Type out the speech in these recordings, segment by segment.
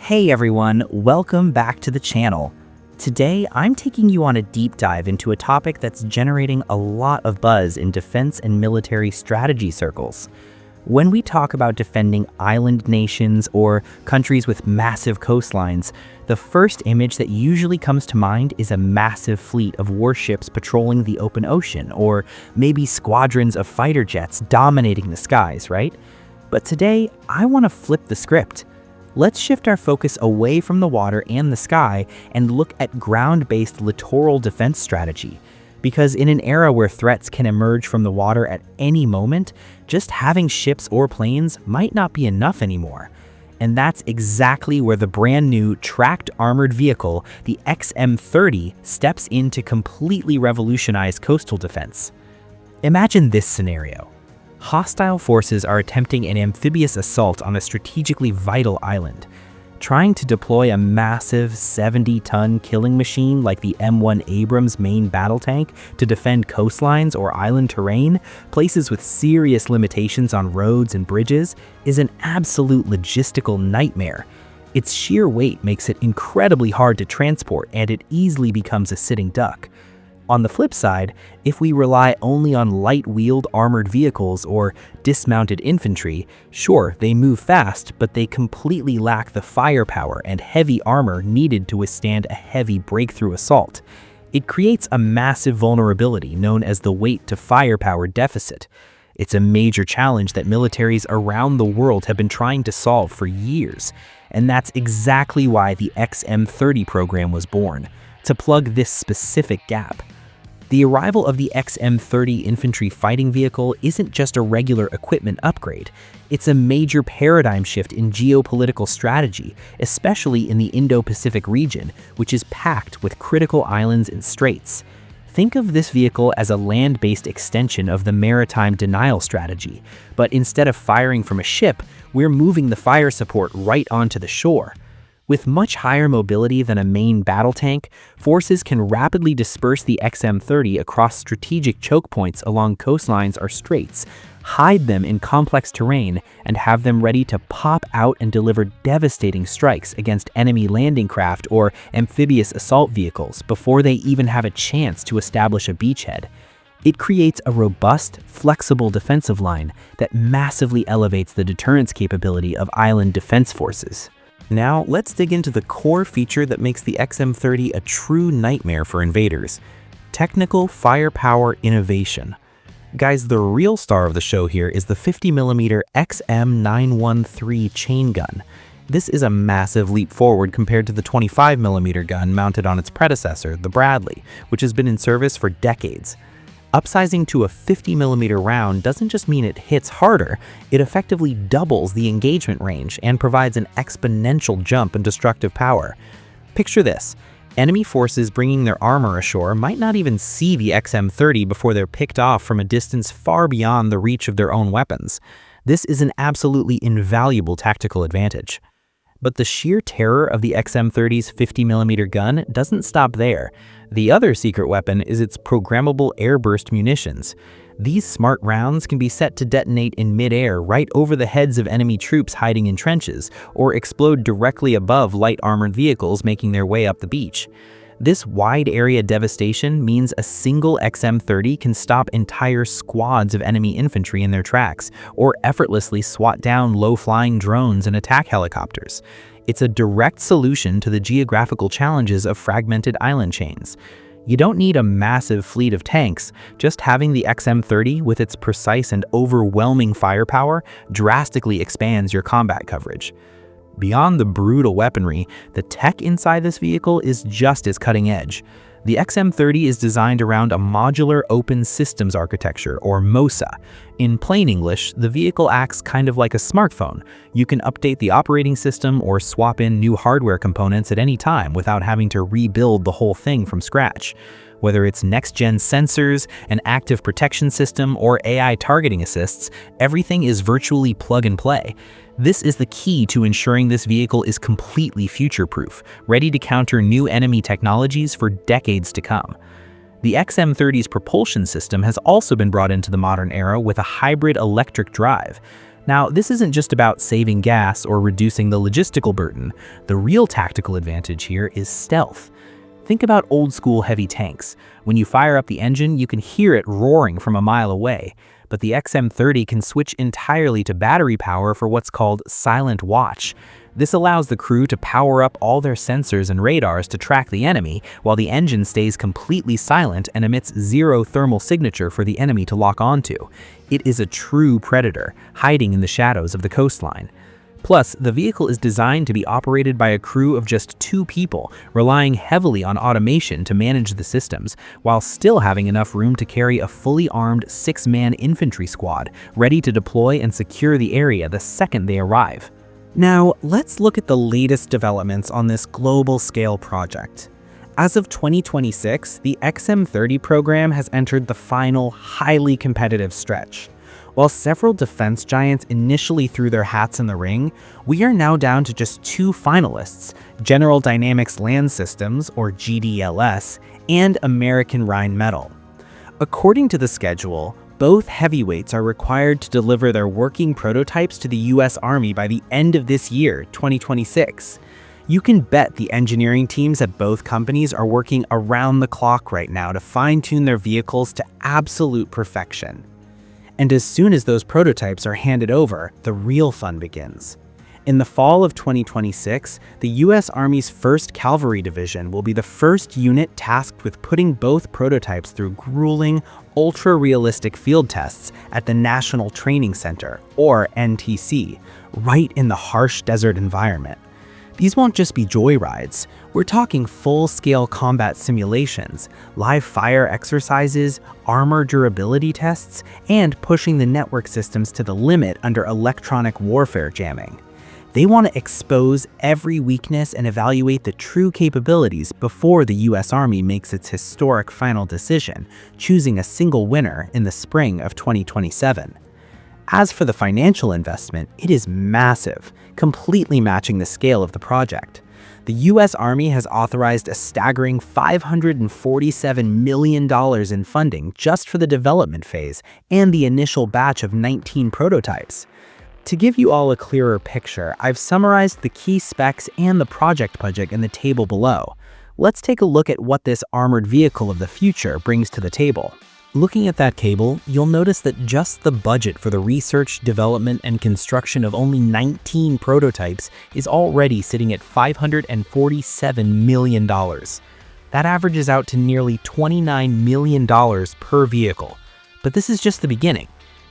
Hey everyone, welcome back to the channel. Today, I'm taking you on a deep dive into a topic that's generating a lot of buzz in defense and military strategy circles. When we talk about defending island nations or countries with massive coastlines, the first image that usually comes to mind is a massive fleet of warships patrolling the open ocean, or maybe squadrons of fighter jets dominating the skies, right? But today, I want to flip the script. Let's shift our focus away from the water and the sky and look at ground-based littoral defense strategy. Because in an era where threats can emerge from the water at any moment, just having ships or planes might not be enough anymore. And that's exactly where the brand new tracked armored vehicle, the XM30, steps in to completely revolutionize coastal defense. Imagine this scenario. Hostile forces are attempting an amphibious assault on a strategically vital island. Trying to deploy a massive 70-ton killing machine like the M1 Abrams main battle tank to defend coastlines or island terrain, places with serious limitations on roads and bridges, is an absolute logistical nightmare. Its sheer weight makes it incredibly hard to transport, and it easily becomes a sitting duck. On the flip side, if we rely only on light-wheeled armored vehicles or dismounted infantry, sure, they move fast, but they completely lack the firepower and heavy armor needed to withstand a heavy breakthrough assault. It creates a massive vulnerability known as the weight-to-firepower deficit. It's a major challenge that militaries around the world have been trying to solve for years, and that's exactly why the XM30 program was born, to plug this specific gap. The arrival of the XM30 Infantry Fighting Vehicle isn't just a regular equipment upgrade. It's a major paradigm shift in geopolitical strategy, especially in the Indo-Pacific region, which is packed with critical islands and straits. Think of this vehicle as a land-based extension of the maritime denial strategy, but instead of firing from a ship, we're moving the fire support right onto the shore. With much higher mobility than a main battle tank, forces can rapidly disperse the XM30 across strategic choke points along coastlines or straits, hide them in complex terrain, and have them ready to pop out and deliver devastating strikes against enemy landing craft or amphibious assault vehicles before they even have a chance to establish a beachhead. It creates a robust, flexible defensive line that massively elevates the deterrence capability of island defense forces. Now, let's dig into the core feature that makes the XM30 a true nightmare for invaders: technical firepower innovation. Guys, the real star of the show here is the 50mm XM913 chain gun. This is a massive leap forward compared to the 25mm gun mounted on its predecessor, the Bradley, which has been in service for decades. Upsizing to a 50mm round doesn't just mean it hits harder, it effectively doubles the engagement range and provides an exponential jump in destructive power. Picture this: enemy forces bringing their armor ashore might not even see the XM30 before they're picked off from a distance far beyond the reach of their own weapons. This is an absolutely invaluable tactical advantage. But the sheer terror of the XM30's 50mm gun doesn't stop there. The other secret weapon is its programmable airburst munitions. These smart rounds can be set to detonate in mid-air right over the heads of enemy troops hiding in trenches, or explode directly above light armored vehicles making their way up the beach. This wide-area devastation means a single XM30 can stop entire squads of enemy infantry in their tracks, or effortlessly swat down low-flying drones and attack helicopters. It's a direct solution to the geographical challenges of fragmented island chains. You don't need a massive fleet of tanks, just having the XM30 with its precise and overwhelming firepower drastically expands your combat coverage. Beyond the brutal weaponry, the tech inside this vehicle is just as cutting edge. The XM30 is designed around a modular open systems architecture, or MOSA. In plain English, the vehicle acts kind of like a smartphone. You can update the operating system or swap in new hardware components at any time without having to rebuild the whole thing from scratch. Whether it's next-gen sensors, an active protection system, or AI targeting assists, everything is virtually plug-and-play. This is the key to ensuring this vehicle is completely future-proof, ready to counter new enemy technologies for decades to come. The XM30's propulsion system has also been brought into the modern era with a hybrid electric drive. Now, this isn't just about saving gas or reducing the logistical burden. The real tactical advantage here is stealth. Think about old-school heavy tanks. When you fire up the engine, you can hear it roaring from a mile away. But the XM30 can switch entirely to battery power for what's called silent watch. This allows the crew to power up all their sensors and radars to track the enemy, while the engine stays completely silent and emits zero thermal signature for the enemy to lock onto. It is a true predator, hiding in the shadows of the coastline. Plus, the vehicle is designed to be operated by a crew of just 2 people, relying heavily on automation to manage the systems, while still having enough room to carry a fully armed 6-man infantry squad, ready to deploy and secure the area the second they arrive. Now, let's look at the latest developments on this global-scale project. As of 2026, the XM30 program has entered the final, highly competitive stretch. While several defense giants initially threw their hats in the ring, we are now down to just 2 finalists, General Dynamics Land Systems, or GDLS, and American Rheinmetall. According to the schedule, both heavyweights are required to deliver their working prototypes to the US Army by the end of this year, 2026. You can bet the engineering teams at both companies are working around the clock right now to fine-tune their vehicles to absolute perfection. And as soon as those prototypes are handed over, the real fun begins. In the fall of 2026, the US Army's 1st Cavalry Division will be the first unit tasked with putting both prototypes through grueling, ultra-realistic field tests at the National Training Center, or NTC, right in the harsh desert environment. These won't just be joyrides. We're talking full-scale combat simulations, live fire exercises, armor durability tests, and pushing the network systems to the limit under electronic warfare jamming. They want to expose every weakness and evaluate the true capabilities before the US Army makes its historic final decision, choosing a single winner in the spring of 2027. As for the financial investment, it is massive, completely matching the scale of the project. The US Army has authorized a staggering $547 million in funding just for the development phase and the initial batch of 19 prototypes. To give you all a clearer picture, I've summarized the key specs and the project budget in the table below. Let's take a look at what this armored vehicle of the future brings to the table. Looking at that cable, you'll notice that just the budget for the research, development, and construction of only 19 prototypes is already sitting at $547 million. That averages out to nearly $29 million per vehicle. But this is just the beginning.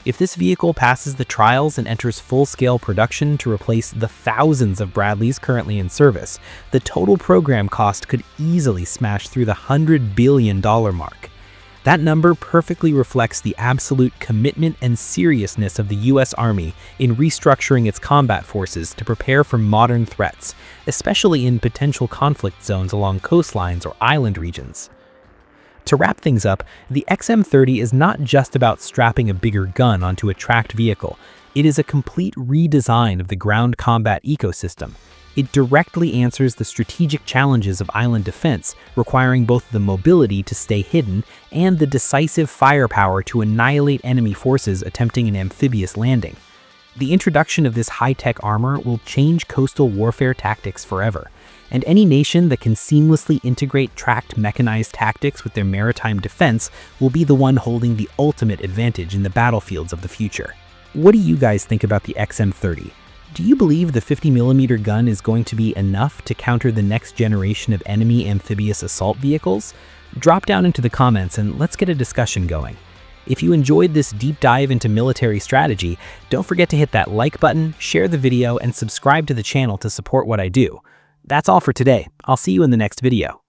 If this vehicle passes the trials and enters full-scale production to replace the thousands of Bradleys currently in service, the total program cost could easily smash through the $100 billion mark. That number perfectly reflects the absolute commitment and seriousness of the US Army in restructuring its combat forces to prepare for modern threats, especially in potential conflict zones along coastlines or island regions. To wrap things up, the XM30 is not just about strapping a bigger gun onto a tracked vehicle. It is a complete redesign of the ground combat ecosystem. It directly answers the strategic challenges of island defense, requiring both the mobility to stay hidden and the decisive firepower to annihilate enemy forces attempting an amphibious landing. The introduction of this high-tech armor will change coastal warfare tactics forever, and any nation that can seamlessly integrate tracked mechanized tactics with their maritime defense will be the one holding the ultimate advantage in the battlefields of the future. What do you guys think about the XM30? Do you believe the 50mm gun is going to be enough to counter the next generation of enemy amphibious assault vehicles? Drop down into the comments and let's get a discussion going. If you enjoyed this deep dive into military strategy, don't forget to hit that like button, share the video, and subscribe to the channel to support what I do. That's all for today. I'll see you in the next video.